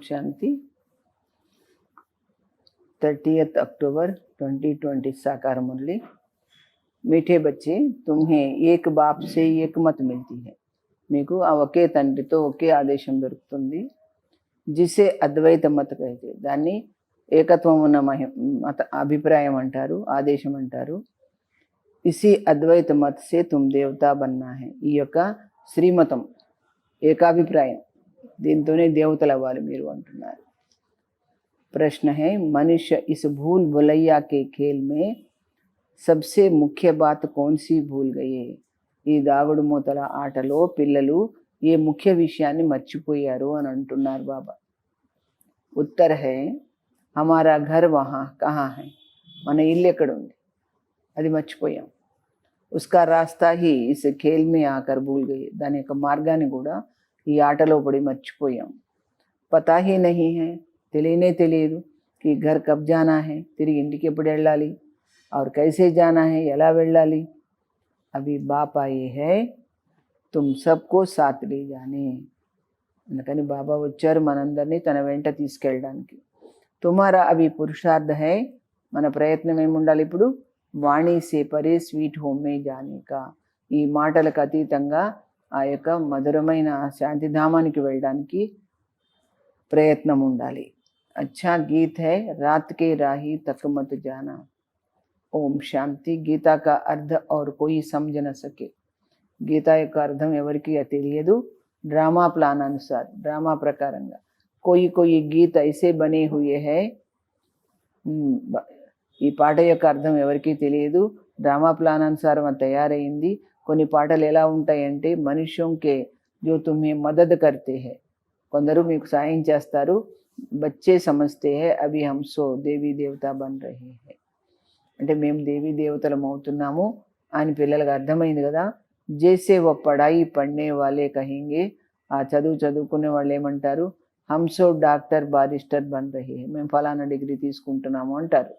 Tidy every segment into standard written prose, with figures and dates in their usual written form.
शांति। 30 अक्टूबर 2020 साकार मुरली। मीठे बच्चे, तुम्हें एक बाप से एक मत मिलती है। మీకు ఒకే తండ్రితో ఒకే ఆదేశం దొరుకుతుంది, జిసే అద్వైత మత कहते। దాన్ని ఏకత్వం ఉన్న మత అభిప్రాయం అంటారు, ఆదేశం అంటారు। ఇసి అద్వైత మత సే తుమ్ దేవతా బన్నా హై। ఈ యొక్క శ్రీమతం ఏకాభిప్రాయం, దీంతోనే దేవతలు అవ్వాలి మీరు అంటున్నారు। प्रश्न है, मनुष्य इस भूल भुलैया के खेल में सबसे मुख्य बात कौन सी भूल गए। ఈ దాగుడు మూతల ఆటలో పిల్లలు ఏ ముఖ్య విషయాన్ని మర్చిపోయారు అని అంటున్నారు బాబా। ఉత్తర్ है, हमारा घर वहाँ कहाँ है। మన ఇల్లు ఎక్కడ ఉంది, అది మర్చిపోయాం। उसका रास्ता ही इस खेल में आकर भूल गए। దాని యొక్క మార్గాన్ని కూడా ఈ ఆటలో పడి మర్చిపోయాం। पता ही नहीं है, తెలియనే తెలియదు कि घर कब जाना है, తిరిగి ఇంటికి ఎప్పుడు వెళ్ళాలి, और कैसे जाना है, ఎలా వెళ్ళాలి। अभी बाप आए है तुम सबको साथ ले जाने। అందుకని బాబా వచ్చారు మనందరినీ తన వెంట తీసుకెళ్ళడానికి। తుమారా అభి పురుషార్థ है, మన ప్రయత్నం ఏముండాలి ఇప్పుడు, వాణి సే పరే స్వీట్ హోమ్ మే జానే కా। ఈ మాటలకు అతీతంగా ఆ యొక్క మధురమైన శాంతిధామానికి వెళ్ళడానికి ప్రయత్నం ఉండాలి। अच्छा गीत है, रात के राही तक मत जाना। ओम शांति। गीता का अर्थ और कोई समझ न सके। గీత యొక్క అర్థం ఎవరికి తెలియదు, డ్రామా ప్లాన్ అనుసాर, డ్రామా ప్రకారంగా। कोई कोई गीत ऐसे बने हुए है, ఈ పాట యొక్క అర్థం ఎవరికి తెలియదు, డ్రామా ప్లాన్ అనుసారం అది తయారైంది। కొన్ని పాటలు ఎలా ఉంటాయంటే, మనుష్యం కే जो तुम्हें मदद करते हैं, కొందరు మీకు సాయం చేస్తారు। बच्चे समझते हैं अभी हम सो देवी देवता बन रहे हैं, అంటే మేము దేవీ దేవతలం అవుతున్నాము అని పిల్లలకు అర్థమైంది కదా। జైసే वो पढ़ाई पढ़ने वाले कहेंगे, ఆ చదువుకునే వాళ్ళు ఏమంటారు, हम सो डॉक्टर बारिस्टर बन रहे हैं, మేము ఫలానా డిగ్రీ తీసుకుంటున్నాము అంటారు।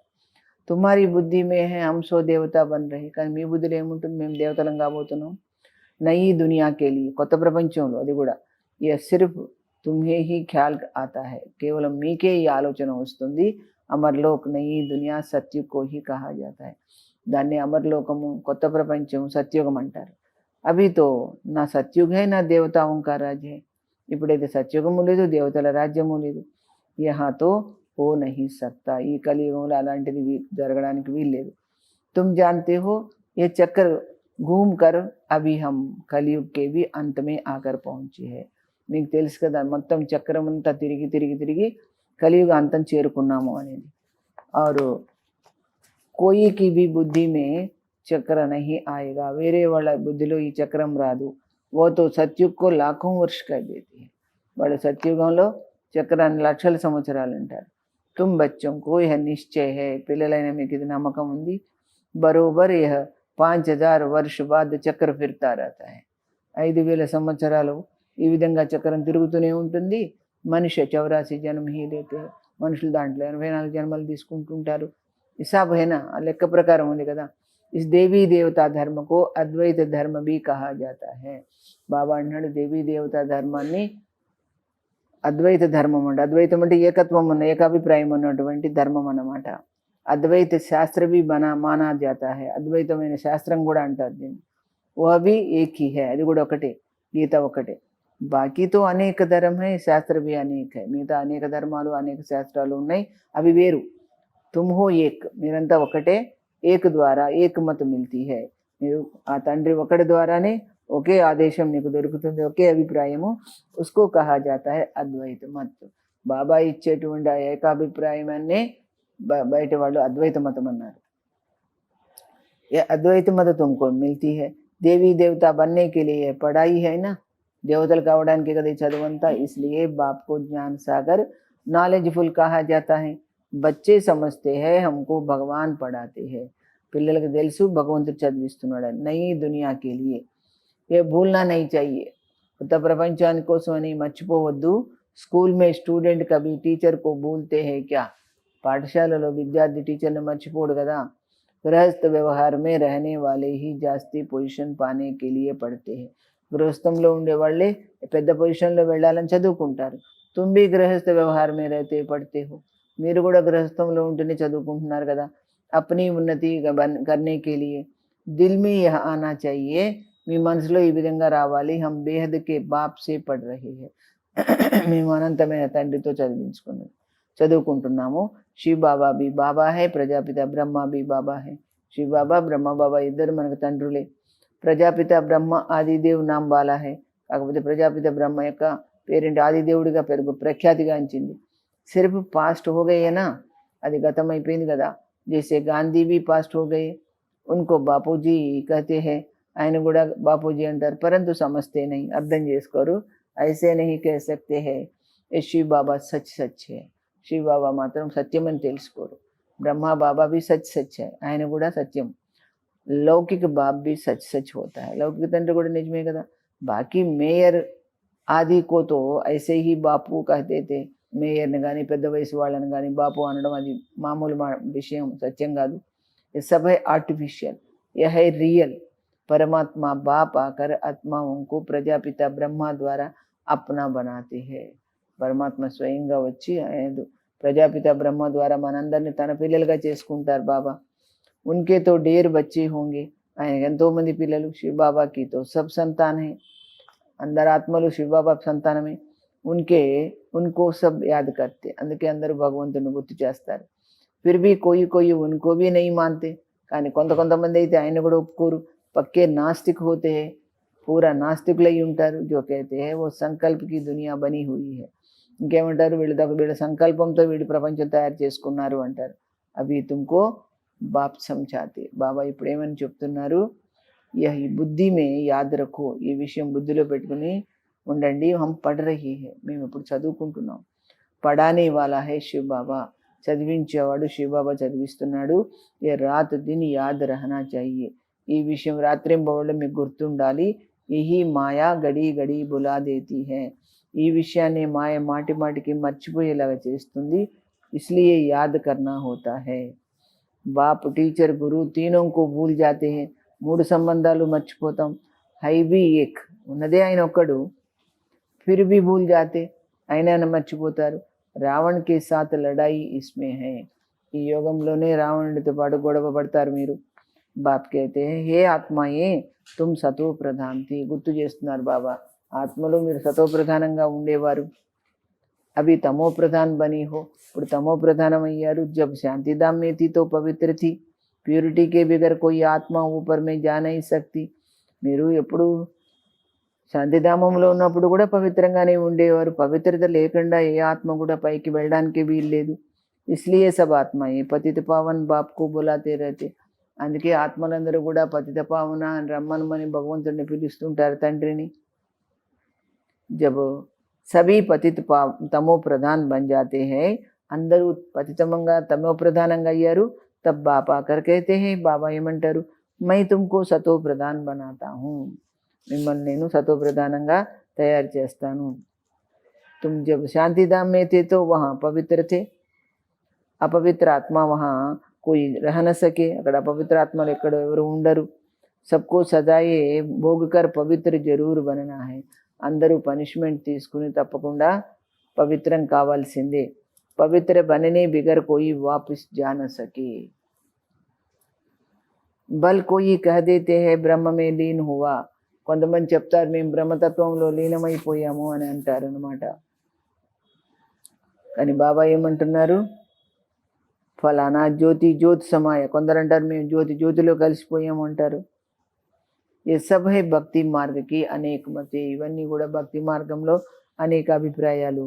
तुम्हारी बुद्धि में है हम सो देवता बन रहे, కానీ మీ బుద్ధిలో ఏముంటుంది, మేము దేవతలం కాబోతున్నాం। నయీ దునియా के लिए, కొత్త ప్రపంచంలో, అది కూడా ये सिर्फ तुम्हें ही ख्याल आता है, కేవలం మీకే ఈ ఆలోచన వస్తుంది। అమర్లోక్ నయీ దునియా సత్యుగ को ही कहा जाता है, దాన్ని అమర్లోకము, కొత్త ప్రపంచం, సత్యుగం అంటారు। అభి తో నా సత్యుగ है నా దేవతాओं का राज्य है, ఇప్పుడైతే సత్యుగము లేదు, దేవతల రాజ్యము లేదు। यहाँ तो हो नहीं सकता, ఈ కలియుగంలో అలాంటిది జరగడానికి వీల్లేదు। तुम जानते हो ये चक्कर घूम कर अभी हम कलयुग के भी अंत में आकर पहुंचे है। మీకు తెలుసు కదా, మొత్తం చక్రం అంతా తిరిగి తిరిగి తిరిగి కలియుగ అంతం చేరుకున్నాము అనేది। और कोई की भी बुद्धि में चक्र नहीं आएगा, వేరే వాళ్ళ బుద్ధిలో ఈ చక్రం రాదు। वो तो सतयुग को लाखों वर्ष कर देती है, వాళ్ళు సత్యుగంలో చక్రాన్ని లక్షల సంవత్సరాలు అంటారు। तुम बच्चों को यह निश्चय है, పిల్లలైన మీకు ఇది నమ్మకం ఉంది। बरोबर यह 5000 वर्ष बाद चक्र फिरता रहता है, 5000 సంవత్సరాలు ఈ విధంగా చక్రం తిరుగుతూనే ఉంటుంది। మనిషి 84 జన్మ హీ లేతే, మనుషులు దాంట్లో 84 జన్మలు తీసుకుంటుంటారు। హిసాబ్ హేనా, ఆ లెక్క ప్రకారం ఉంది కదా। ఇస్ దేవీ దేవతా ధర్మ కో అద్వైత ధర్మ భీ కహా జాతా హై। బాబా అన్నాడు దేవీ దేవతా ధర్మాన్ని అద్వైత ధర్మం అంటే, అద్వైతం అంటే ఏకత్వం ఉన్న, ఏకాభిప్రాయం ఉన్నటువంటి ధర్మం అన్నమాట। అద్వైత శాస్త్ర భీ మానా జాతా హై, అద్వైతమైన శాస్త్రం కూడా అంటారు దీన్ని। వహ భీ ఏక్ హీ హై, అది కూడా ఒకటే, గీత ఒకటే। బాకీ తో అనేక ధర్మ హై, శాస్త్ర భీ అనేక హై, మిగతా అనేక ధర్మాలు అనేక శాస్త్రాలు ఉన్నాయి, అవి వేరు। తుమ్ హో ఏక్, మీరంతా ఒకటే। ఏక్ ద్వారా ఏక్ మత మిల్తీ హై, మీరు ఆ తండ్రి ఒకటి ద్వారానే ఒకే ఆదేశం నీకు దొరుకుతుంది, ఒకే అభిప్రాయము। ఉస్కో కహా జాతా హై అద్వైత మత్। బాబా ఇచ్చేటువంటి ఆ ఏకాభిప్రాయాన్నే బయట వాళ్ళు అద్వైత మతం అన్నారు। ये अद्वैत मत तुमको मिलती है, देवी देवता बनने के लिए पढ़ाई है ना, దేవతలు కావడానికి కదా ఈ చదువంతా। इसलिए बाप को ज्ञान सागर नॉलेजफुल कहा जाता है। बच्चे समझते हैं हमको भगवान पढ़ाते हैं, పిల్లలకు తెలుసు భగవంతుడు చదివిస్తున్నాడు। నయీ దునియా के लिए ये भूलना नहीं चाहिए, కొత్త ప్రపంచాని కోసం అని మర్చిపోవద్దు। స్కూల్ में स्टूडेंट कभी टीचर को भूलते हैं क्या, పాఠశాలలో విద్యార్థి టీచర్ని మర్చిపోడు కదా। गृहस्थ व्यवहार में रहने वाले ही जास्ती पोजीशन पाने के लिए पढ़ते हैं, గృహస్థంలో ఉండే వాళ్ళే పెద్ద పొజిషన్లో వెళ్ళాలని చదువుకుంటారు। तुम भी गृहस्थ व्यवहार में रहते पढ़ते हो, మీరు కూడా గృహస్థంలో ఉంటూనే చదువుకుంటున్నారు కదా, अपनी उन्नति करने के लिए दिल में यह आना चाहिए, మీ మనసులో ఈ విధంగా రావాలి, हम बेहद के बाप से पढ़ रहे हैं, మేము అనంతమైన తండ్రితో చదువుకుంటున్నాము. శివ బాబా బి బాబా హై, ప్రజాపిత బ్రహ్మ బి బాబా హై. శివ బాబా బ్రహ్మ బాబా ఇద్దరు మనకు తండ్రులే. ప్రజాపిత బ్రహ్మ ఆదిదేవ్ నామ్ బాలా హై, కాకపోతే ప్రజాపిత బ్రహ్మ యొక్క పేరెంట్ ఆదిదేవుడిగా ప్రఖ్యాతిగాంచింది. సిర్ఫ్ పాస్ట్ हो गए ना, అది గతం అయిపోయింది కదా. जैसे गांधी भी पास्ट हो गए, उनको बापूजी कहते हैं, ఆయన కూడా బాపూజీ అంటారు, परंतु समझते नहीं, అర్థం చేసుకోరు. ऐसे नहीं कह सकते हैं, ये शिव बाबा सच सच है, शिव बाबा మాత్రం సత్యమని తెలుసుకోరు. బ్రహ్మ బాబా भी सच सच है, ఆయన కూడా సత్యం. लौकिक बाप भी सच सच होता है, लौकिक తండ్రి కూడా నిజమే కదా. बाकी మేయర్ ఆది को तो ऐसे ही बापू कहते थे, మేయర్ని కానీ పెద్ద వయసు వాళ్ళని కానీ బాపు అనడం అది మామూలు విషయం, సత్యం కాదు. ये सब है आर्टिफिशियल, यह है रियल. परमात्मा बाप आकर आत्माओं को प्रजापिता ब्रह्मा द्वारा अपना बनाते हैं. పరమాత్మ స్వయంగా వచ్చి ప్రజాపిత బ్రహ్మ ద్వారా మనందరినీ తన పిల్లలుగా చేసుకుంటారు బాబా. उनके तो ढेर बच्चे होंगे, ఆయనకి ఎంతో మంది పిల్లలు. శివ బాబాకి తో సబ్ సంతాన్ హై, అందరు ఆత్మలు శివ బాబా సంతానమే. उनको सब याद करते, అందుకే అందరూ భగవంతుని గుర్తు చేస్తారు. फिर भी कोई उनको भी नहीं मानते, కానీ కొంతమంది అయితే ఆయన కూడా ఒప్పుకోరు. పక్కే నాస్తిక్ होते हैं, पूरा నాస్తికులై ఉంటారు. जो कहते हैं वो संकल्प की दुनिया बनी हुई है. ఇంకేమంటారు, వీళ్ళ సంకల్పంతో వీడి ప్రపంచం తయారు చేసుకున్నారు అంటారు. అవి తుమ్కో బాప్ సమझाते. బాబా ఇప్పుడు ఏమని చెప్తున్నారు, ఈ బుద్ధి మే యాద్ రఖో, ఈ విషయం బుద్ధిలో పెట్టుకుని ఉండండి. హం పढ़ रही है, మేము ఇప్పుడు చదువుకుంటున్నాం. పడానే వాలా హై శివ్ బాబా, చదివించేవాడు శివ్ బాబా చదివిస్తున్నాడు. ఏ రాత్ దిన్ యాద్ రహనా చాహియే, ఈ విషయం రాత్రింబవళ్ళు మీకు గుర్తుండాలి. యహీ మాయా గడి గడి బులా దేతీ హై, ఈ విషయాన్ని మాయ మాటి మాటికి మర్చిపోయేలాగా చేస్తుంది. ఇస్లియే యాద్ కర్నా హోతా హై. బాప్ టీచర్ గురు తీనోं को भूल जाते हैं, మూడు సంబంధాలు మర్చిపోతాం. హై బి ఏక్, ఉన్నదే ఆయన ఒక్కడు. फिर भी भूल जाते, అయినా మర్చిపోతారు. రావణ్ కే సాత్ లడాయి ఇస్మే హై, ఈ యోగంలోనే రావణుడితో పాటు గొడవ పడతారు మీరు. బాప్ कहते हैं, హే ఆత్మాయే తుమ్ సతో ప్రధాన్ థీ, గుర్తు చేస్తున్నారు బాబా, ఆత్మలో మీరు సతో ప్రధానంగా ఉండేవారు. అవి తమో ప్రధాన్ బనీ హో, ఇప్పుడు తమో ప్రధానం అయ్యారు. జబ్ శాంతిధామ్ మే థీ తో పవిత్ర థీ, ప్యూరిటీ కే బిగర్ కోయి ఆత్మ ఊపర్ మే జా నహీ సక్తి. మీరు ఎప్పుడు శాంతిధామంలో ఉన్నప్పుడు కూడా పవిత్రంగానే ఉండేవారు. పవిత్రత లేకుండా ఏ ఆత్మ కూడా పైకి వెళ్ళడానికి వీల్లేదు. ఇస్లియే సబ్ ఆత్మయే పతిత పావన్ బాప్కు బులాతే రహతే, అందుకే ఆత్మలందరూ కూడా పతిత పావన అని రమ్మనమని భగవంతుడిని పిలుస్తుంటారు, తండ్రిని. జబ్ సభీ పతిత తమో ప్రధాన్ బన్ జాతే హై, అందరూ పతితమంగా తమో ప్రధానంగా అయ్యారు. తబ్ బాప్ ఆకర్ కహతే హై, బాబా ఏమంటారు, మై తుమ్కో సతో ప్రధాన్ బనాతా హూ, మిమ్మల్ని నేను సతో ప్రధానంగా తయారు చేస్తాను. తుమ్ జబ్ శాంతిధామ్ మే थे तो वहाँ पवित्र थे, అపవిత్ర ఆత్మ వహా కోయి రహ న సకే, అక్కడ అపవిత్ర ఆత్మలు ఎక్కడ ఎవరు ఉండరు. సబ్కో సజాయే భోగకర్ పవిత్ర జరూర్ బననా హై, అందరూ పనిష్మెంట్ తీసుకుని తప్పకుండా పవిత్రం కావాల్సిందే. పవిత్ర బననే బిగర్ కోయి వాపస్ జా న సకే. బల్ కోయి కహ దేతే హై బ్రహ్మ మే లీన్ హువా, కొంతమంది చెప్తారు మేము బ్రహ్మతత్వంలో లీనమైపోయాము అని అంటారు అన్నమాట. కానీ బాబా ఏమంటున్నారు, ఫలానా జ్యోతి సమాయ, కొందరు అంటారు మేము జ్యోతిలో కలిసిపోయాము అంటారు. ये सब है భక్తి మార్గకి అనేక మతే, ఇవన్నీ కూడా భక్తి మార్గంలో అనేక అభిప్రాయాలు.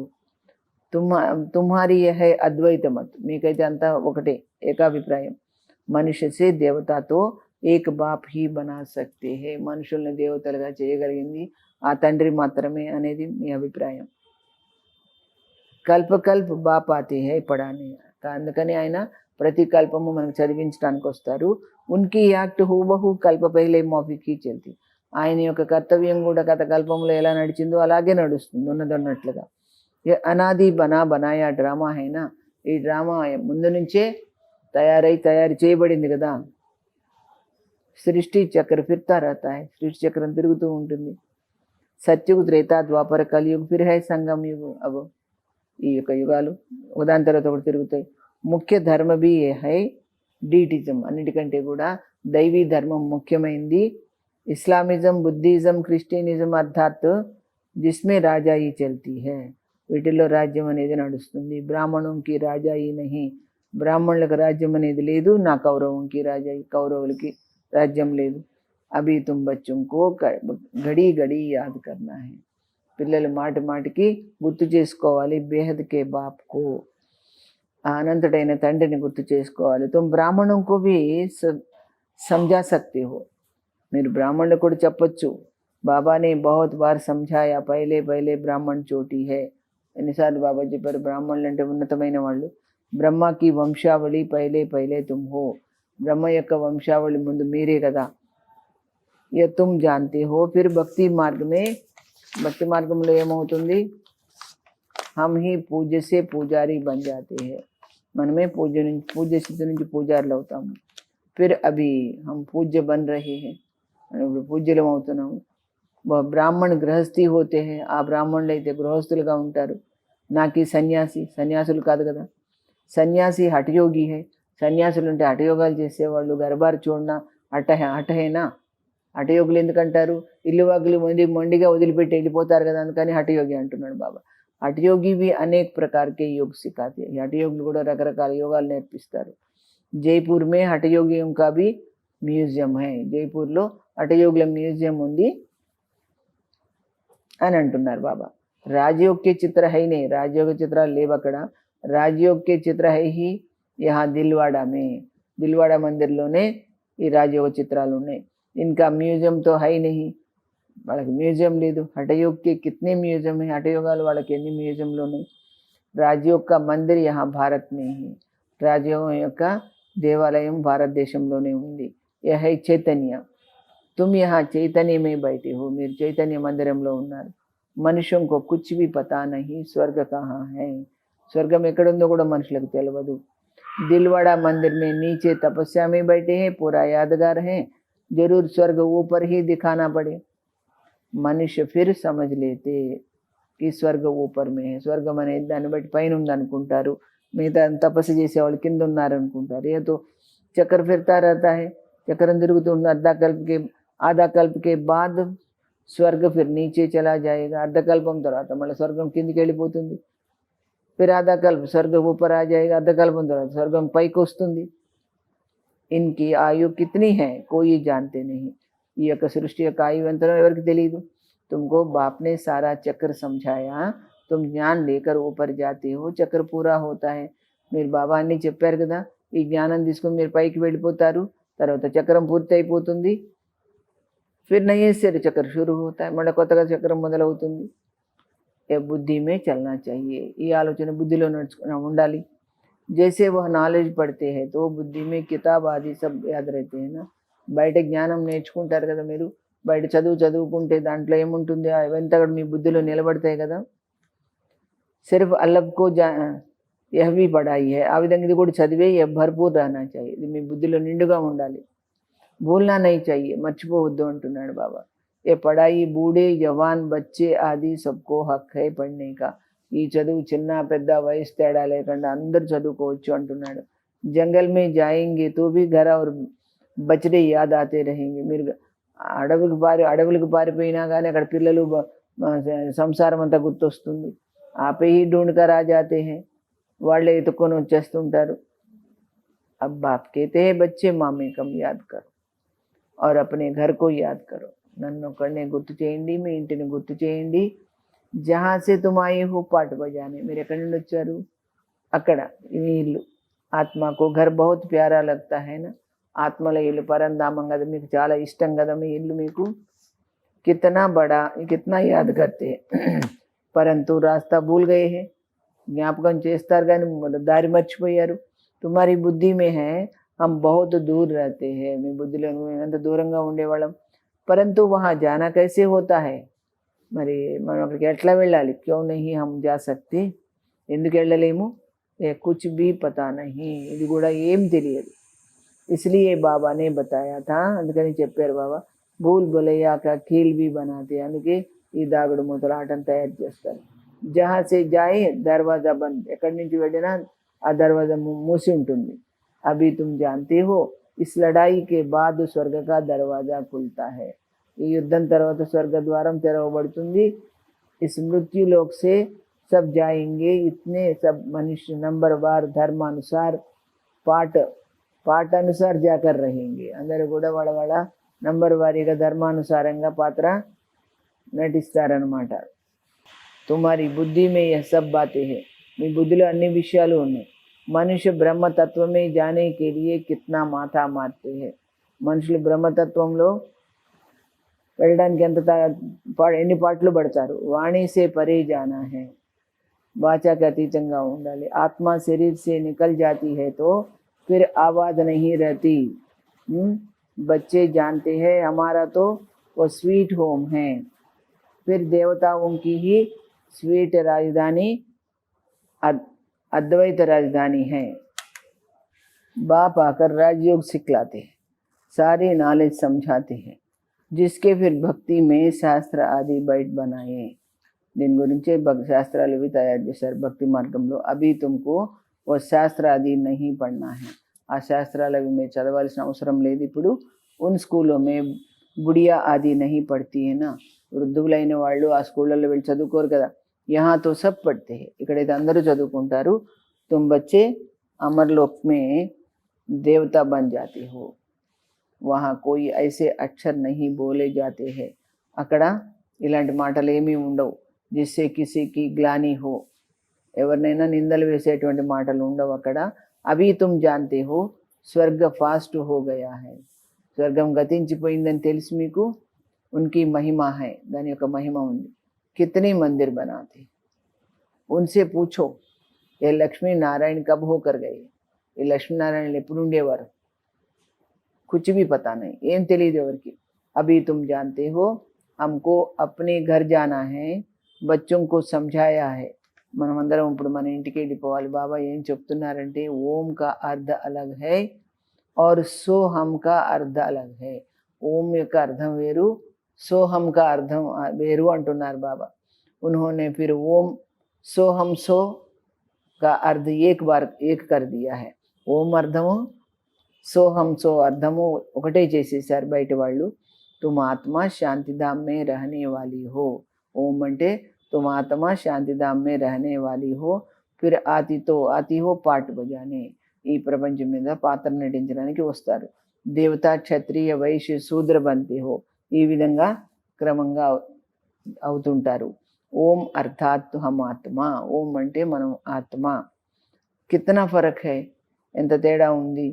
తుమ్హారీ హై అద్వైత మత్, మీకైతే అంతా ఒకటే ఏకాభిప్రాయం. మనుష్య సే దేవతతో ఏక బాప్ హీ బనా సక్తే హే, మనుషుల్ని దేవతలుగా చేయగలిగింది ఆ తండ్రి మాత్రమే అనేది మీ అభిప్రాయం. కల్ప బాప్ ఆతే హై పడానే, అందుకని ఆయన ప్రతి కల్పము మనకు చదివించడానికి వస్తారు. ఉన్కి యాక్ట్ హూబహు కల్ప పహలే మౌఫికి చల్తి, ఆయన యొక్క కర్తవ్యం కూడా గత కల్పంలో ఎలా నడిచిందో అలాగే నడుస్తుంది ఉన్నదన్నట్లుగా. అనాది బనాయా డ్రామా అయినా, ఈ డ్రామా ముందు నుంచే తయారు చేయబడింది కదా. సృష్టి చక్ర ఫిర్తా రహతా హై, సృష్టి చక్రం తిరుగుతూ ఉంటుంది. సత్యుగ్ త్రేతా ద్వాపర కలియుగ్ ఫిర్ హై సంగం యుగ్. అగో ఈ యొక్క యుగాలు ఒకదాని తర్వాత ఒకటి తిరుగుతాయి. ముఖ్య ధర్మ బి ఏ హై డీటిజం, అన్నిటికంటే కూడా దైవీ ధర్మం ముఖ్యమైంది. Islamism, Buddhism, Christianism అర్థాత్ జిస్మే రాజాయి Chalti high, వీటిల్లో రాజ్యం అనేది నడుస్తుంది. బ్రాహ్మణంకి రాజాయి నహి, బ్రాహ్మణులకు రాజ్యం అనేది లేదు. నా కౌరవంకి రాజాయి, కౌరవులకి రాజ్యం లేదు. అభి తుమ్ బచ్చంకో గడి గడి యాద్ కర్నా హై, పిల్లలు మాటి మాటికి గుర్తు చేసుకోవాలి. బేహద్ కే బాప్కో, అనంతుడైన తండ్రిని గుర్తు చేసుకోవాలి. తుమ్ బ్రాహ్మణంకు బి సమझा सकते हो, మీరు బ్రాహ్మణులకు కూడా చెప్పొచ్చు. బాబానే బహుత్ బార్ సమझाया, పైలే పైలే బ్రాహ్మణ్ చోటీ హై, ఎన్నిసార్లు బాబా చెప్పారు బ్రాహ్మణులు అంటే ఉన్నతమైన వాళ్ళు. బ్రహ్మకి వంశావళి పైలే పైలే తుమ్ హో, బ్రహ్మ యొక్క వంశావళి ముందు మీరే కదా. యह तुम जानते हो. फिर భక్తి మార్గమే, భక్తి మార్గంలో ఏమవుతుంది, हम ही पूज्य से पुजारी बन जाते हैं, మనమే పూజ్య స్థితి నుంచి పూజారులు అవుతాము. फिर अभी हम पूज्य बन रहे हैं, మనం ఇప్పుడు పూజ్యులం అవుతున్నాము. బ్రాహ్మణ్ గృహస్థి హోతే హే, ఆ బ్రాహ్మణులు అయితే గృహస్థులుగా ఉంటారు. నాకి సన్యాసి, సన్యాసులు కాదు కదా. సన్యాసి హఠయోగి హే, సన్యాసులు అంటే హఠయోగాలు చేసేవాళ్ళు. గర్భార్ చూడన హఠహేనా, హఠయోగులు ఎందుకంటారు, ఇల్లు వాకిలి మొండిగా వదిలిపెట్టి వెళ్ళిపోతారు కదా, అందుకని హఠయోగి అంటున్నాడు బాబా. హఠయోగి भी అనేక प्रकार के योग सिखाते हैं, హఠయోగులు కూడా రకరకాల యోగాలు నేర్పిస్తారు. జైపూర్ మే హఠయోగియం కా भी మ్యూజియం హై, జైపూర్లో హఠయోగుల మ్యూజియం ఉంది అని అంటున్నారు బాబా. రాజయోగ్ కే చిత్ర హై నే, రాజయోగ చిత్రాలు లేవు అక్కడ. రాజయోగ్ కే చిత్ర హై హీ యహా దిల్వాడా మే, దిల్వాడా మందిర్లోనే ఈ రాజయోగ చిత్రాలు ఉన్నాయి. ఇంకా మ్యూజియం తో హై నహీ, వాళ్ళకి మ్యూజియం లేదు. హఠయోగ్ కే కితనే మ్యూజియం హై, హఠయోగాలు వాళ్ళకి ఎన్ని మ్యూజియంలు ఉన్నాయి. రాజయోగ్ కా మందిర్ యహా భారత్ మే హీ, రాజయోగం యొక్క దేవాలయం భారతదేశంలోనే ఉంది. యహ చైతన్య, తుమ్ యహా చైతన్య మే బైఠే హో, మీరు చైతన్య మందిరంలో ఉన్నారు. మనుష్యం కో కుచ్ భీ పతా నహీ స్వర్గ కహా హై, స్వర్గం ఎక్కడుందో కూడా మనుషులకు తెలియదు. दिलवाड़ा मंदिर में नीचे तपस्या में बैठे हैं, पूरा यादगार है, जरूर स्वर्ग ऊपर ही दिखाना पड़े. మనుష్య ఫిర్ సమझ లేతే ఈ స్వర్గ ఊపర్ మే, స్వర్గం అనేది దాన్ని బట్టి పైన ఉందనుకుంటారు, మిగతా తపస్సు చేసేవాళ్ళు కింద ఉన్నారనుకుంటారు. ఏదో చక్కెర ఫిర్తా రహతా హై, చక్రం తిరుగుతుంది. ఆధాకల్పకే బాద్ స్వర్గ ఫిర్ నీచే చలా జాయేగా, అర్ధకల్పం తర్వాత మళ్ళీ స్వర్గం కిందికి వెళ్ళిపోతుంది. ఫిర్ ఆధాకల్ప స్వర్గ ఊపర్ ఆ జాయేగా, అర్ధకల్పం తర్వాత స్వర్గం పైకి వస్తుంది. ఇన్కి ఆయు కితనీ హై కోయి జాన్తే నహీ, ఈ యొక్క సృష్టి యొక్క ఆయు ఎంతనో ఎవరికి తెలియదు. तुमको बाप ने सारा चक्र समझाया, तुम ज्ञान लेकर ऊपर जाते हो, చక్ర పూరా హోతా హై. మీరు బాబా అన్నీ చెప్పారు కదా, ఈ జ్ఞానం తీసుకొని మీరు పైకి వెళ్ళిపోతారు, తర్వాత చక్రం పూర్తి అయిపోతుంది. ఫిర్ నయే సిర్ చక్ర షురు హోతా హై, మళ్ళీ కొత్తగా చక్రం మొదలవుతుంది. ఏ బుద్ధి మే చలనా చాహియే, ఈ ఆలోచన బుద్ధిలో ఉండాలి. జైసే వह నాలెడ్జ్ పढ़ते हैं तो బుద్ధి మే కితాబ్ ఆది సబ్ యాద్ रहते हैं ना, బయట జ్ఞానం నేర్చుకుంటారు కదా మీరు, బయట చదువుకుంటే దాంట్లో ఏముంటుంది, అవంతా కూడా మీ బుద్ధిలో నిలబడతాయి కదా. సిర్ఫ్ అల్లబ్కో యహ్వి పడాయి హై, ఆ విధంగా ఇది కూడా చదివే భర్పూర్ రానా చాయి, ఇది మీ బుద్ధిలో నిండుగా ఉండాలి. భూల్నా నహీ చాహియే, మర్చిపోవద్దు అంటున్నాడు బాబా. ఏ పడాయి బూఢే జవాన్ బచ్చే ఆది సబ్కో హక్ హై పढ़ने का, ఈ చదువు చిన్న పెద్ద వయసు తేడా లేకుండా అందరూ చదువుకోవచ్చు అంటున్నాడు. జంగల్ మే జాయేంగే తో భీ ఘర్ ఔర్ బచ్డే యాద్ ఆతే రహేంగే, మీరు అడవులకు పారిపోయినా కానీ అక్కడ పిల్లలు సంసారం అంతా గుర్తొస్తుంది. ఆపే హీ ఢూంఢకర్ ఆ జాతే హై, వాళ్ళే ఎత్తుకొని వచ్చేస్తుంటారు. अब बाप कहते हैं बच्चे मामे कम याद करो और अपने घर को याद करो, నన్ను ఒక్కడినే గుర్తు చేయండి, మీ ఇంటిని గుర్తు చేయండి. జహా సే తుమ్ ఆయే హో పాట్ బజానే, మీరు ఎక్కడి నుండి వచ్చారు, అక్కడ మీ ఇల్లు. ఆత్మకు ఘర్ బహుత్ ప్యారా లగ్తా హై నా, ఆత్మల ఇల్లు పరంధామం కదా, మీకు చాలా ఇష్టం కదా మీ ఇల్లు. మీకు కితనా బడా కితనా యాద్ కర్తే పరంతు రాస్తా భూల్ గయే హై, జ్ఞాపకం చేస్తారు కానీ దారి మర్చిపోయారు. తుమారి బుద్ధి మే హై హమ్ బహుత్ దూర్ రహతే హై, మీ బుద్ధిలో ఎంత దూరంగా ఉండేవాళ్ళం. పరంతు వహా జానా కైసే హోతా హై, మరి మనం అక్కడికి ఎట్లా వెళ్ళాలి. క్యో నహీ హమ్ జా సక్తే, ఎందుకు వెళ్ళలేము. ఏ కుచ్ భీ పతా నహీ, ఇది కూడా ఏం తెలియదు. इसलिए बाबा ने बताया था, అందుకని చెప్పారు బాబా. భూల్ భులయ్యా కా ఖేల్ భీ బనాతే, అందుకే ఈ దాగుడు మూతల ఆటను తయారు చేస్తారు. जहाँ से जाए दरवाज़ा बंद, ఎక్కడి నుంచి వెళ్ళినా ఆ దర్వాజా మూసి ఉంటుంది. अभी तुम जानते हो इस लड़ाई के बाद स्वर्ग का दरवाजा खुलता है. ఈ యుద్ధం తర్వాత స్వర్గ ద్వారం తెరవబడుతుంది. इस मृत्यु लोक से सब जाएंगे, इतने सब मनुष्य नंबरवार धर्मानुसार పాఠానుసార్ జాకర్ रहेंगे. అందరూ కూడా వాళ్ళ వాళ్ళ నంబర్ వారీగా ధర్మానుసారంగా పాత్ర నటిస్తారనమాట. तुम्हारी बुद्धि में यह सब बातें हैं. మీ బుద్ధిలో అన్ని విషయాలు ఉన్నాయి. మనుష్య బ్రహ్మతత్వమే जाने के लिए कितना माथा मारते हैं. మనుషులు బ్రహ్మతత్వంలో వెళ్ళడానికి ఎన్ని పాటలు పడతారు. వాణిసే పరే జానా है. వాచాకి అతీతంగా ఉండాలి. ఆత్మ శరీర్ से निकल जाती है तो फिर आवाज़ नहीं रहती. बच्चे जानते हैं हमारा तो वो स्वीट होम है. फिर देवताओं की ही स्वीट राजधानी अद्वैत राजधानी है. बाप आकर राजयोग सिखलाते हैं, सारी नॉलेज समझाते हैं, जिसके फिर भक्ति में शास्त्र आदि बैठ बनाए. దీని గురించే శాస్త్రాలు भी తయారు చేశారు భక్తి మార్గంలో. అభి తుమ్కో वो శాస్త్ర आदि नहीं पढ़ना है. ఆ శాస్త్రాలు అవి మీరు చదవాల్సిన అవసరం లేదు. ఇప్పుడు ఉన్ స్కూల్లో మే గుడియా ఆది నహీ పढ़ती है ना. వృద్ధులైన వాళ్ళు ఆ స్కూళ్ళల్లో వెళ్ళి చదువుకోరు కదా. यहाँ तो सब पढ़ते हैं. ఇక్కడైతే అందరూ చదువుకుంటారు. तुम बच्चे अमरलोक में देवता बन जाते हो. वहाँ कोई ऐसे अक्षर नहीं बोले जाते हैं. అక్కడ ఇలాంటి మాటలు ఏమీ ఉండవు. जिससे किसी की ग्लानि हो. ఎవరినైనా నిందలు వేసేటువంటి మాటలు ఉండవు అక్కడ. అభి తుమ్ జాన్తే హో స్వర్గ ఫాస్ట్ హో గయా హై. స్వర్గం గతించిపోయిందని తెలిసి మీకు ఉన్కి మహిమ హై, దాని యొక్క మహిమ ఉంది. కితనీ మందిర్ బనాతే. ఉన్సే పూछो ये లక్ష్మీ నారాయణ కబ్ హోకర్ గయే. ఈ లక్ష్మీనారాయణలు ఎప్పుడు ఉండేవారు? कुछ भी पता नहीं, ఏం తెలియదు ఎవరికి. అభి తుమ్ జాన్తే హో हमको अपने घर जाना है, बच्चों को समझाया है. మనమందరం ఇప్పుడు మన ఇంటికి వెళ్ళిపోవాలి. బాబా ఏం చెప్తున్నారంటే ఓం కా అర్ధ అలగ్ హై और सोहम का अर्ध अलग है. ఓం యొక్క అర్థం వేరు, సోహం का అర్థం వేరు అంటున్నారు బాబా. उन्होंने फिर ओम सोहम सो का अर्ध एक कर दिया है. ఓం అర్థము సోహం సో అర్థము ఒకటే చేసేసారు బయట వాళ్ళు. तुम आत्मा शांतिधाम में रहने वाली हो. ओम అంటే तुम आत्मा शांतिधाम में रहने वाली हो. फिर आती हो पाठ बजाने. ఈ ప్రపంచం మీద పాత్ర నటించడానికి వస్తారు. దేవతా క్షత్రియ వైశ్య శూద్ర బంతి హో. ఈ విధంగా క్రమంగా అవుతుంటారు. ఓం అర్థాత్ హమ్ ఆత్మ. ఓం అంటే మనం ఆత్మ. కిतना ఫరక్ है, ఎంత తేడా ఉంది.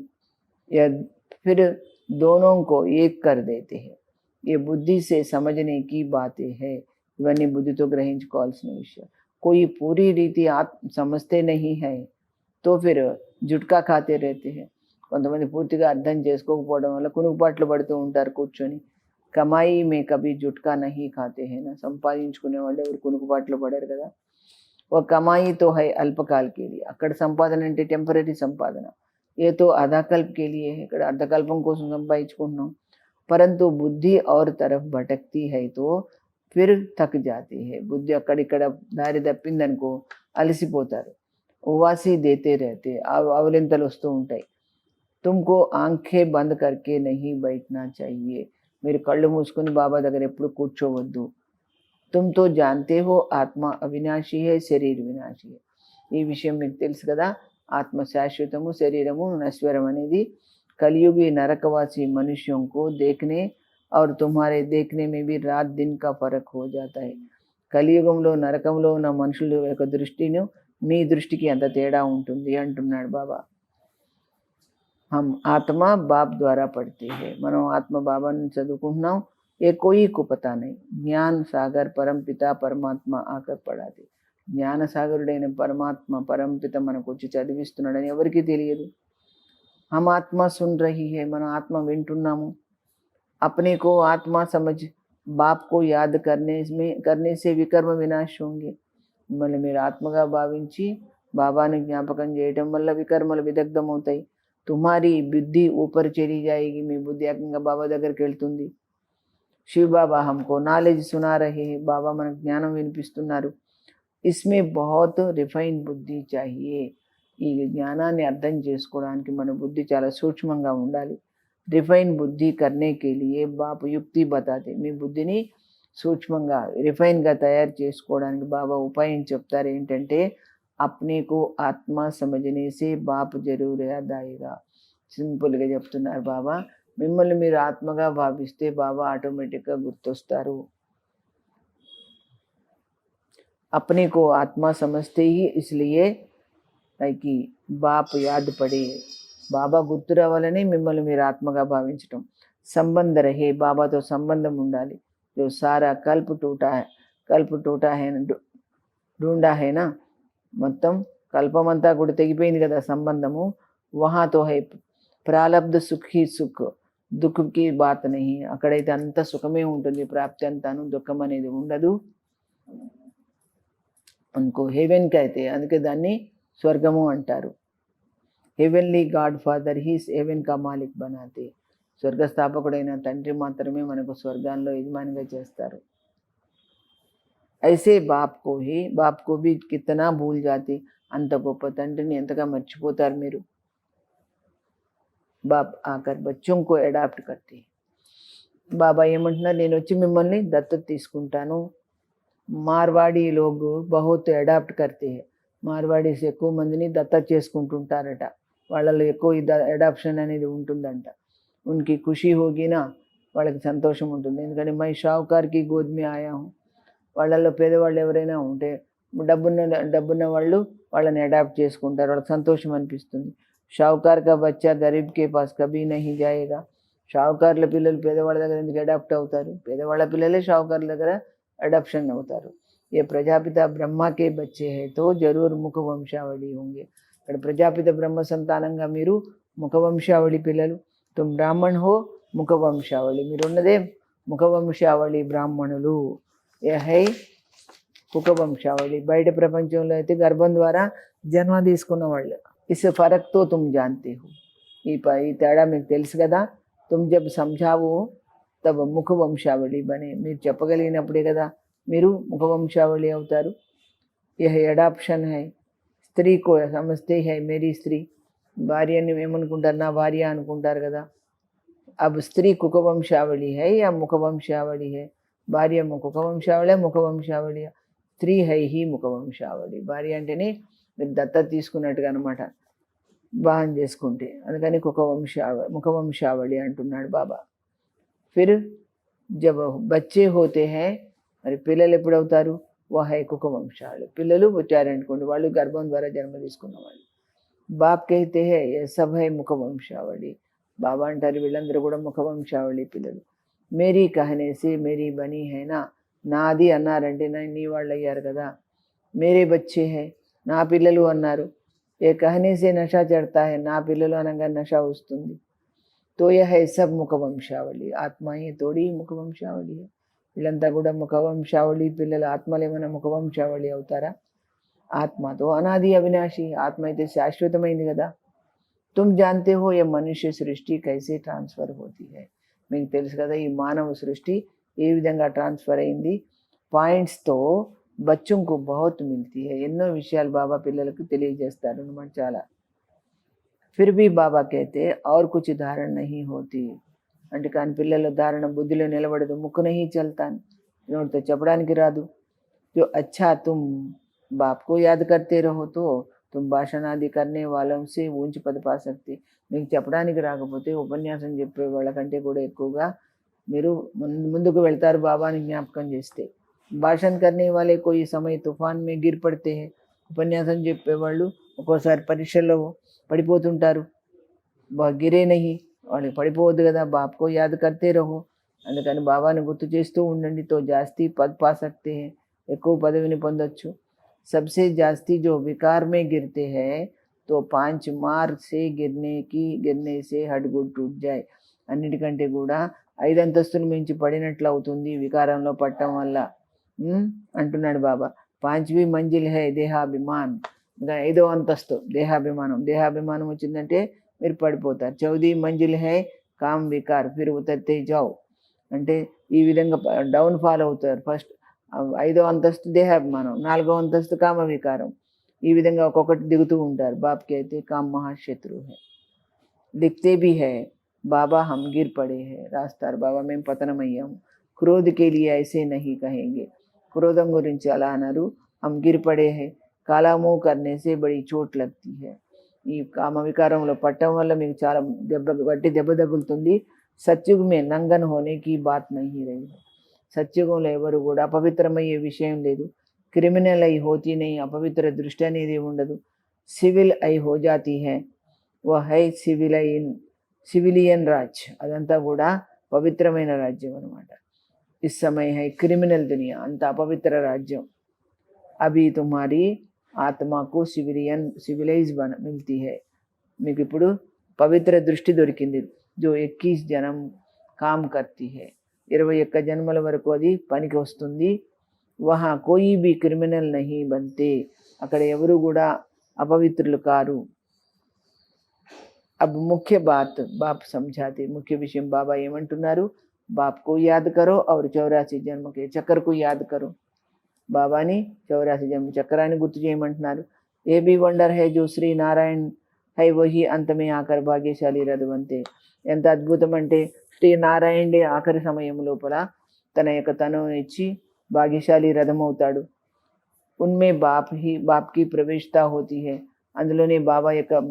फिर दोनों को एक कर देते हैं. ये बुद्धि से समझने की बातें है. ఇవన్నీ బుద్ధితో గ్రహించుకోవాల్సిన విషయం. कोई पूरी रीति आप समझते नहीं है तो फिर జుట్కా ఖాతే रहते हैं. కొంతమంది పూర్తిగా అర్థం చేసుకోకపోవడం వల్ల కునుకుపాట్లు పడుతూ ఉంటారు కూర్చొని. కమాయి మే కభీ జుట్కా నహీ ఖాతే హై నా. సంపాదించుకునే వాళ్ళు ఎవరు కునుకుపాట్లు పడరు కదా. ఓ కమాయి తో హై అల్పకాల్ కే లియే. అక్కడ సంపాదన అంటే టెంపరీ సంపాదన. ఏ తో అర్ధకల్ప్ కే లియే. ఇక్కడ అర్ధకల్పం కోసం సంపాదించుకుంటున్నాం. परंतु बुद्धि और तरफ भटकती है तो फिर थक जाती है. బుద్ధి అక్కడిక్కడ దారి తప్పిందనుకో అలసిపోతారు. ఉవాసి దేతే रहते. అవలింతలు వస్తూ ఉంటాయి. तुमको आंखें बंद करके नहीं बैठना चाहिए. మీరు కళ్ళు మూసుకొని బాబా దగ్గర ఎప్పుడు కూర్చోవద్దు. तुम तो जानते हो आत्मा अविनाशी है, शरीर विनाशी है. ఈ విషయం మీకు తెలుసు కదా. ఆత్మ శాశ్వతము, శరీరము నశ్వరం అనేది. कलयुगी नरकवासी मनुष्यों को देखने और तुम्हारे देखने में भी रात दिन का फर्क हो जाता है. కలియుగంలో నరకంలో ఉన్న మనుషుల యొక్క దృష్టిని మీ దృష్టికి ఎంత తేడా ఉంటుంది అంటున్నాడు బాబా. हम आत्मा बाप द्वारा पढ़ते हैं. మనం ఆత్మ బాబాని చదువుకుంటున్నాం. ఏ కోయి కు పతా नहीं. జ్ఞాన సాగర్ పరంపిత పరమాత్మ ఆకర్ పడాది. జ్ఞాన సాగరుడైన పరమాత్మ పరంపిత మనకు వచ్చి చదివిస్తున్నాడని ఎవరికీ తెలియదు. हम आत्मा सुन रही है. మన ఆత్మ వింటున్నాము. अपने को आत्मा समझ बाप को याद करने से विकर्म विनाश होंगे. మిమ్మల్ని మీరు ఆత్మగా భావించి బాబాని జ్ఞాపకం చేయటం వల్ల వికర్మలు విదగ్ధమవుతాయి. తుమారి బుద్ధి ఊపర్ చలి జాయేగి. మీ బుద్ధి ఏకంగా బాబా దగ్గరికి వెళ్తుంది. శివ బాబా హమ్కో నాలెడ్జ్ సునా రహే. బాబా మనకు జ్ఞానం వినిపిస్తున్నారు. इसमें बहुत రిఫైన్ బుద్ధి चाहिए. ఈ జ్ఞానాన్ని అర్థం చేసుకోవడానికి మన బుద్ధి చాలా సూక్ష్మంగా ఉండాలి. రిఫైన్ బుద్ధి करने के लिए బాబా యుక్తి बताते. మీ బుద్ధిని సూక్ష్మంగా రిఫైన్గా తయారు చేసుకోవడానికి బాబా ఉపాయం చెప్తారు. ఏంటంటే अपने को ఆత్మ समझने से बाप जरूर याद आएगा. సింపుల్గా చెప్తున్నారు బాబా. మిమ్మల్ని మీరు ఆత్మగా భావిస్తే బాబా ఆటోమేటిక్గా గుర్తొస్తారు. अपने को आत्मा समझते ही इसलिए है कि बाप याद पड़े. బాబా గుర్తు రావాలని మిమ్మల్ని మీరు ఆత్మగా భావించటం. సంబంధ రహే, బాబాతో సంబంధం ఉండాలి. जो सारा कल्प टूटा है ढूंढा है ना, మొత్తం కల్పమంతా కూడా తెగిపోయింది కదా సంబంధము. వహాతో హై ప్రాలబ్ధ సుఖీ సుఖ్, దుఃఖకి బాత్ నహి. అక్కడైతే అంత సుఖమే ఉంటుంది, ప్రాప్తి అంతాను, దుఃఖం అనేది ఉండదు. ఉनको హెవెన్ కైతే, అందుకే దాన్ని స్వర్గము అంటారు. Heavenly God Father his heaven కా మాలిక్ బనాతే. స్వర్గస్థాపకుడైన తండ్రి మాత్రమే మనకు స్వర్గాల్లో యజమానిగా చేస్తారు. ऐसे बाप को भी कितना भूल जाते. అంత గొప్ప తండ్రిని ఎంతగా మర్చిపోతారు మీరు. బాప్ ఆకర్ బచ్చోं को अडॉप्ट करते. బాబా ఏమంటున్నారు, నేను వచ్చి మిమ్మల్ని దత్తత తీసుకుంటాను. మార్వాడి లోగ్ బహుత్ అడాప్ట్ కర్తే హై. మార్వాడీస్ ఎక్కువ మందిని దత్తత చేసుకుంటుంటారట. వాళ్ళలో ఎక్కువ అడాప్షన్ అనేది ఉంటుందంట. ఉన్కి ఖుషి హోగినా, వాళ్ళకి సంతోషం ఉంటుంది. ఎందుకంటే మై షావుకార్కి గోద్ మే ఆయా హూ. వాళ్ళల్లో పేదవాళ్ళు ఎవరైనా ఉంటే డబ్బున్న వాళ్ళు వాళ్ళని అడాప్ట్ చేసుకుంటారు, వాళ్ళకి సంతోషం అనిపిస్తుంది. షావుకార్ కా బచ్చా గరీబ్ కే పాస్ కభీ నహీ జాయేగా. షావుకార్ల పిల్లలు పేదవాళ్ళ దగ్గర ఎందుకు అడాప్ట్ అవుతారు? పేదవాళ్ళ పిల్లలే షావుకార్ల దగ్గర అడాప్షన్ అవుతారు. ఏ ప్రజాపిత బ్రహ్మకే బచ్చే హై తో జరూర్ ముఖ వంశావళి హోంగే. ఇక్కడ ప్రజాపిత బ్రహ్మ సంతానంగా మీరు ముఖ వంశావళి పిల్లలు. తుమ్ బ్రాహ్మణ్ హో ముఖ వంశావళి, మీరున్నదే ముఖ వంశావళి బ్రాహ్మణులు. ఏ హై ముఖ వంశావళి. బయట ప్రపంచంలో అయితే గర్భం ద్వారా జన్మ తీసుకున్న వాళ్ళు. ఇస్ ఫరక్తో తుమ్ జాన్తే హో. ఈ తేడా మీకు తెలుసు కదా. తుమ్ జబ్ సంజావో తబ్ ముఖ వంశావళి బనే. మీరు చెప్పగలిగినప్పుడే కదా మీరు ముఖ వంశావళి అవుతారు. యహ అడాప్షన్ హై. స్త్రీ కో సమస్తే హై మేరీ స్త్రీ. భార్యని ఏమనుకుంటారు, నా భార్య అనుకుంటారు కదా. అబ్ స్త్రీ కుఖ వంశావళి హై యా ముఖ వంశావళి హై. భార్య ముఖ వంశావళి, ముఖ వంశావళి. స్త్రీ హై హీ ముఖ వంశావళి. భార్య అంటేనే మీరు దత్తత తీసుకున్నట్టుగా అనమాట, వివాహం చేసుకుంటే. అందుకని ముఖ వంశావళి అంటున్నాడు బాబా. ఫిర్ జబ్ బచ్చే హోతే హై, మరి పిల్లలు ఎప్పుడవుతారు? వహై కుఖ వంశావళి. పిల్లలు వచ్చారనుకోండి, వాళ్ళు గర్భం ద్వారా జన్మ తీసుకున్న వాళ్ళు. బాప్ కహితే హై ఏ సబ్ హై ముఖ వంశావళి. బాబా అంటారు వీళ్ళందరూ కూడా ముఖ వంశావళి పిల్లలు. మేరీ కహనేసి మేరీ బనీ హైనా. నాది అన్నారంటే నీ వాళ్ళు అయ్యారు కదా. మేరే బచ్చే హై, నా పిల్లలు అన్నారు. ఏ కహనేసే నషా చడతా హై, నా పిల్లలు అనగా నషా వస్తుంది. తో యహ హై సబ్ ముఖ వంశావళి. ఆత్మ హై తోడి ముఖ వంశావళి. వీళ్ళంతా కూడా ముఖ వంశావళి పిల్లలు. ఆత్మలు ఏమైనా ముఖ వంశావళి అవుతారా? ఆత్మతో అనాది అవినాశి. ఆత్మ అయితే శాశ్వతమైంది కదా. తుమ్ జాన్తే హో ఏ మనుష్య సృష్టి కైసే ట్రాన్స్ఫర్ హోతీ హై. మీకు తెలుసు కదా ఈ మానవ సృష్టి ఏ విధంగా ట్రాన్స్ఫర్ అయింది. పాయింట్స్తో బచ్చంకు బహుత్ మిల్తీ హై. ఎన్నో విషయాలు బాబా పిల్లలకు తెలియజేస్తారు అన్నమాట చాలా. ఫిర్ భీ బాబా కైతే ఔర్ కుచ్ ధారణ నహీ హోతీ. అంటే కానీ పిల్లల ధారణ బుద్ధిలో నిలబడదు. ముక్కు నహీ చల్తాను, నోటితో చెప్పడానికి రాదు. जो अच्छा तुम बाप को याद करते रहो तो तुम भाषण आदि करने वालों से ऊंच पद पा सकते. మీకు చెప్పడానికి రాకపోతే ఉపన్యాసం చెప్పే వాళ్ళకంటే కూడా ఎక్కువగా మీరు ముందుకు వెళ్తారు బాబాని జ్ఞాపకం చేస్తే. భాషణ करने वाले कोई समय तूफान में गिर पड़ते हैं. ఉపన్యాసం చెప్పేవాళ్ళు ఒక్కోసారి పరీక్షల్లో పడిపోతుంటారు. గిరే నహి, వాళ్ళకి పడిపోవద్దు కదా. బాప్కో యాద్ కర్తే రహో, అందుకని బాబాని గుర్తు చేస్తూ ఉండండి. తో జాస్తి పద్ పా సక్తే హై, ఎక్కువ పదవిని పొందొచ్చు. सबसे जास्ती जो विकार में गिरते हैं तो 5 मार से गिरने से हडगुड टूट जाए. అన్నిటికంటే కూడా 5 అంతస్తులు మించి పడినట్లు అవుతుంది వికారంలో పట్టడం వల్ల అంటున్నాడు బాబా. 5वीं మంజిల్ హై దేహాభిమాన్. ఇంకా 5వ అంతస్తు దేహాభిమానం. దేహాభిమానం వచ్చిందంటే మీరు పడిపోతారు. 14वीं Manzil high com vicar Phir ఉతర్తే జావ్. అంటే ఈ విధంగా డౌన్ ఫాల్ అవుతారు. ఫస్ట్ ఐదో అంతస్తు దేహాభిమానం, నాలుగో అంతస్తు కామ వికారం. ఈ విధంగా ఒక్కొక్కటి దిగుతూ ఉంటారు. బాప్కి అయితే కామ్ మహాశత్రు హై, దిక్తే భీ హై బాబా హమ్ గిర్ పడే హై, రాస్తారు బాబా మేము పతనమయ్యాము. క్రోధకే లియే ఐసే నహీ కహేంగే, క్రోధం గురించి అలా అన్నారు. హమ్ గిర్ పడే హై, కాలామో కర్నేసే బడి చోట్ లగ్తీ హై, ఈ కామ వికారంలో పట్టడం వల్ల మీకు చాలా గట్టి దెబ్బ తగులుతుంది. సత్యుగ్ మే నంగన్ హోనేకి బాత్ నహీ రహీ, సత్యుగంలో ఎవరు కూడా అపవిత్రమయ్యే విషయం లేదు. క్రిమినల్ అయి హోతీ నహీ, అపవిత్ర దృష్టి అనేది ఉండదు. సివిల్ అయి హో జాతీ హై, వह है సివిలియన్ రాజ్, అదంతా కూడా పవిత్రమైన రాజ్యం అనమాట. ఇస్ సమయ హై క్రిమినల్ దునియా, అంత అపవిత్ర రాజ్యం. అభి తుమ్హారీ ఆత్మకు సివిలైజ్ మిల్తీ హై, మీకు ఇప్పుడు పవిత్ర దృష్టి దొరికింది. జో 21 జన్మ కామ్ కర్తీ హై, 21 జన్మల వరకు అది పనికి వస్తుంది. వహా కోయి బి క్రిమినల్ నహీ బంతే, అక్కడ ఎవరు కూడా అపవిత్రులు కారు. अब मुख्य बात बाप समझाते, मुख्य विषय बाबा ఏమంటున్నారు, बाप को याद करो और 84 जन्म के चक्कर को याद करो. బాబాని 84 జన్మ చక్రాన్ని గుర్తు చేయమంటున్నారు. ఏ బి వండర్ హై జో శ్రీ నారాయణ హై వహి అంతమే ఆఖరి భాగ్యశాలి రథవంతే, ఎంత అద్భుతం అంటే శ్రీ నారాయణుడే ఆఖరి సమయం లోపల తన యొక్క తనువును ఇచ్చి భాగ్యశాలి రథం అవుతాడు. ఉన్మే బాప్కి ప్రవేశతా హోతీ హై, అందులోనే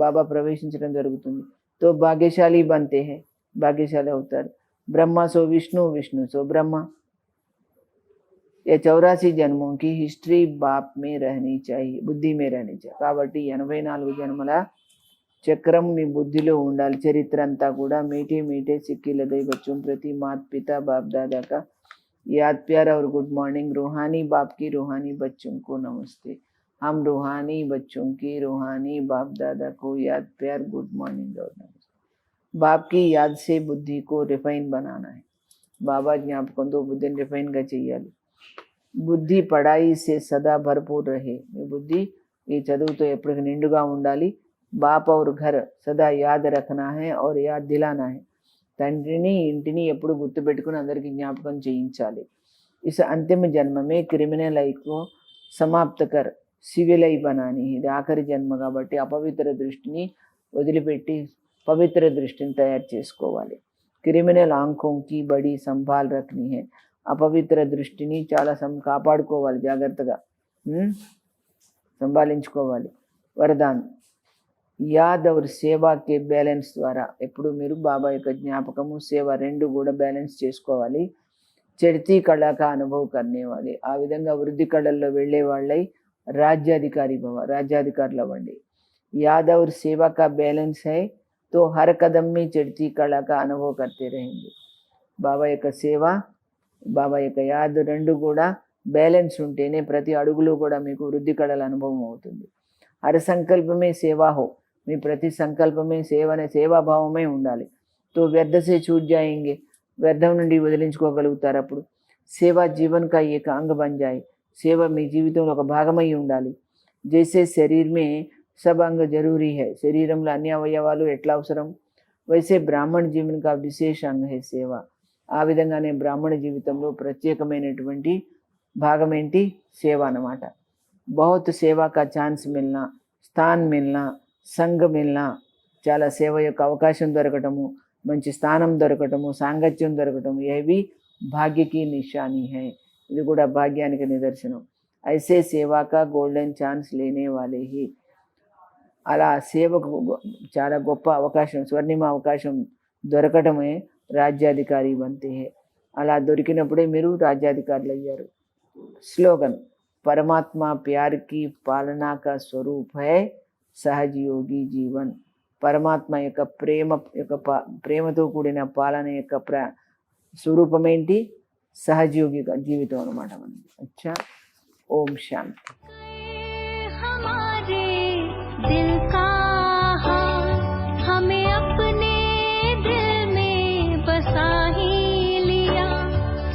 బాబా ప్రవేశించడం జరుగుతుంది. తో భాగ్యశాలి బంతే హై, భాగ్యశాలి అవుతారు. బ్రహ్మ సో విష్ణు, విష్ణు సో బ్రహ్మ. ये 84 జన్మों की हिस्ट्री बाप में रहनी चाहिए, బుద్ధి में रहनी चाहिए. కాబట్టి 84 జన్మల చక్రం మీ బుద్ధిలో ఉండాలి. చరిత్ర అంతా కూడా మీటే మీటే సిక్కి లగై బच्चों प्रति माता पिता बाप दादा का याद प्यार और गुड मॉर्निंग. रूहानी बाप की रूहानी बच्चों को नमस्ते. हम रूहानी बच्चों की रूहानी बाप दादा को याद प्यार गुड मॉर्निंग और नमस्ते. बाप की याद से बुद्धि को रिफाइन बनाना है. బాబా జ్ఞాపకంతో బుద్ధిని రిఫైన్గా చేయాలి. బుద్ధి పడాయి సే సదా భర్పూర్ రహే, మీ బుద్ధి ఈ చదువుతో ఎప్పటికి నిండుగా ఉండాలి. బాప్ ఔర్ ఘర్ సదా యాద్ రఖనా హై ఔర్ యాద్ దిలానా హై, తండ్రిని ఇంటిని ఎప్పుడు గుర్తుపెట్టుకుని అందరికీ జ్ఞాపకం చేయించాలి. ఇస్ అంతిమ జన్మమే క్రిమినల్ ఐకో సమాప్త కర్ సివిల్ ఐ బనాని, ఇది ఆఖరి జన్మ కాబట్టి అపవిత్ర దృష్టిని వదిలిపెట్టి పవిత్ర దృష్టిని తయారు చేసుకోవాలి. క్రిమినల్ ఆంఖోంకి బడి సంభాల్ రఖనీ హై, అపవిత్ర దృష్టిని చాలా కాపాడుకోవాలి, జాగ్రత్తగా సంభాలించుకోవాలి. వరదాన్ యాద్ ఔర్ సేవాకే బ్యాలెన్స్ ద్వారా, ఎప్పుడు మీరు బాబా యొక్క జ్ఞాపకము సేవ రెండు కూడా బ్యాలెన్స్ చేసుకోవాలి. చడితీ కళాకా అనుభవం కర్నేవాలి, ఆ విధంగా వృద్ధి కళల్లో వెళ్ళే వాళ్ళై రాజ్యాధికారి రాజ్యాధికారులు అవ్వండి. యాద్ ఔర్ సేవా కా బ్యాలెన్స్ హై తో హర్ కదమ్ మీ చడితీ కళాకా అనుభవం కర్తే रहेंगे. బాబా యొక్క సేవ, బాబా యొక్క యాద్ రెండు కూడా బ్యాలెన్స్ ఉంటేనే ప్రతి అడుగులో కూడా మీకు వృద్ధి కళల అనుభవం అవుతుంది. హర సంకల్పమే సేవా హో, మీ ప్రతి సంకల్పమే సేవాభావమే ఉండాలి. తో వ్యర్థసే చూట్ జాయింగే, వ్యర్థం నుండి వదిలించుకోగలుగుతారు. అప్పుడు సేవా జీవన్ కా ఏక అంగ బన్ జాయ్, సేవ మీ జీవితంలో ఒక భాగమై ఉండాలి. జైసే శరీరమే సబ్ అంగ జరూరీ హై, శరీరంలో అన్ని అవయవాలు ఎట్లా అవసరం, వైసే బ్రాహ్మణ జీవన్ కా విశేష అంగ హై సేవ, ఆ విధంగానే బ్రాహ్మణ జీవితంలో ప్రత్యేకమైనటువంటి భాగం ఏంటి, సేవ అన్నమాట. బహుత్ సేవా కా ఛాన్స్ మిల్నా, స్థాన్ మిల్నా, సంఘ మిల్నా, చాలా సేవ యొక్క అవకాశం దొరకటము, మంచి స్థానం దొరకటము, సాంగత్యం దొరకటము, ఏవి భాగ్యకి నిశాని హై, ఇది కూడా భాగ్యానికి నిదర్శనం. ఐసే సేవా కా గోల్డెన్ ఛాన్స్ లేనే వాలే హి, అలా సేవకు చాలా గొప్ప అవకాశం, స్వర్ణిమ అవకాశం దొరకటమే రాజ్యాధికారి బంతే హై, అలా దొరికినప్పుడే మీరు రాజ్యాధికారులు అయ్యారు. స్లోగన్ పరమాత్మ ప్యార్ కి పాలనా కా స్వరూప్ హై సహజయోగి జీవన్, పరమాత్మ యొక్క ప్రేమతో కూడిన పాలన యొక్క స్వరూపం ఏంటి, సహజయోగి జీవితం అన్నమాట మనది. అచ్చా, ఓం శాంతి. दिल का हाल हमें अपने दिल में बसा ही लिया,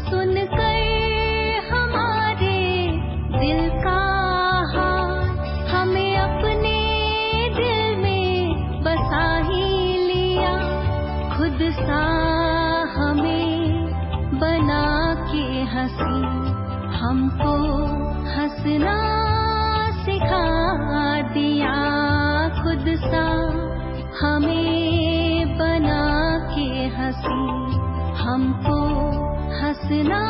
सुनकर हमारे दिल का हाल हमें अपने दिल में बसा ही लिया, खुद सा हमें बना के हंसी हमको हंसना सिखा दिया खुद सा, हमें बना के हंसी, हमको हंसना